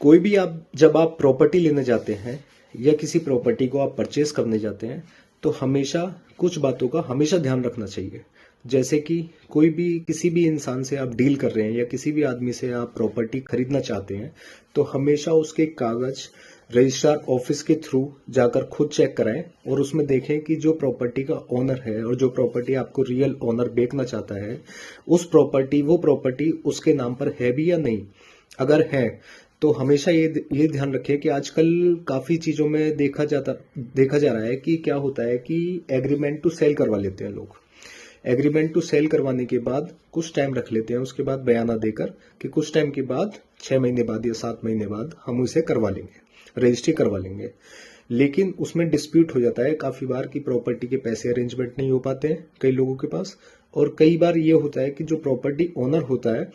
कोई भी आप जब आप प्रॉपर्टी लेने जाते हैं या किसी प्रॉपर्टी को आप परचेज करने जाते हैं तो हमेशा कुछ बातों का हमेशा ध्यान रखना चाहिए। जैसे कि कोई भी किसी भी इंसान से आप डील कर रहे हैं या किसी भी आदमी से आप प्रॉपर्टी खरीदना चाहते हैं तो हमेशा उसके कागज रजिस्ट्रार ऑफिस के थ्रू जाकर खुद चेक कराएं और उसमें देखें कि जो प्रॉपर्टी का ओनर है और जो प्रॉपर्टी आपको रियल ओनर बेचना चाहता है वो प्रॉपर्टी उसके नाम पर है भी या नहीं। अगर है तो हमेशा ये ध्यान रखिए कि आजकल काफी चीजों में देखा जा रहा है कि क्या होता है कि एग्रीमेंट टू सेल करवा लेते हैं लोग। एग्रीमेंट टू सेल करवाने के बाद कुछ टाइम रख लेते हैं, उसके बाद बयाना देकर कि कुछ टाइम के बाद 6 महीने बाद या 7 महीने बाद हम उसे करवा लेंगे, रजिस्ट्री करवा लेंगे। लेकिन उसमें डिस्प्यूट हो जाता है काफी बार कि प्रॉपर्टी के पैसे अरेंजमेंट नहीं हो पाते हैं कई लोगों के पास। और कई बार ये होता है कि जो प्रॉपर्टी ओनर होता है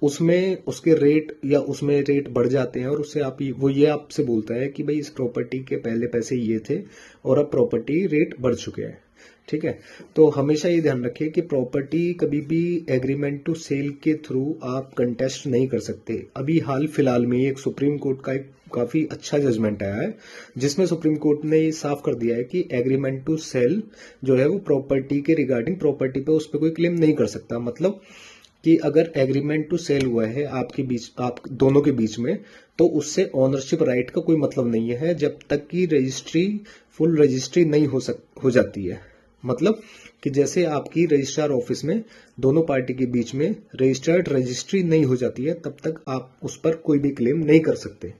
उसमें उसके रेट या उसमें रेट बढ़ जाते हैं और उससे वो ये आपसे बोलता है कि भाई इस प्रॉपर्टी के पहले पैसे ये थे और अब प्रॉपर्टी रेट बढ़ चुके हैं। ठीक है, तो हमेशा ये ध्यान रखिए कि प्रॉपर्टी कभी भी एग्रीमेंट टू सेल के थ्रू आप कंटेस्ट नहीं कर सकते। अभी हाल फिलहाल में एक सुप्रीम कोर्ट का एक काफी अच्छा जजमेंट आया है जिसमें सुप्रीम कोर्ट ने ये साफ कर दिया है कि एग्रीमेंट टू सेल जो है वो प्रॉपर्टी के रिगार्डिंग प्रॉपर्टी पे उस पर कोई क्लेम नहीं कर सकता। मतलब कि अगर एग्रीमेंट टू सेल हुआ है आप दोनों के बीच में तो उससे ओनरशिप राइट का कोई मतलब नहीं है जब तक कि फुल रजिस्ट्री नहीं हो जाती है। मतलब कि जैसे आपकी रजिस्ट्रार ऑफिस में दोनों पार्टी के बीच में रजिस्टर्ड रजिस्ट्री नहीं हो जाती है तब तक आप उस पर कोई भी क्लेम नहीं कर सकते।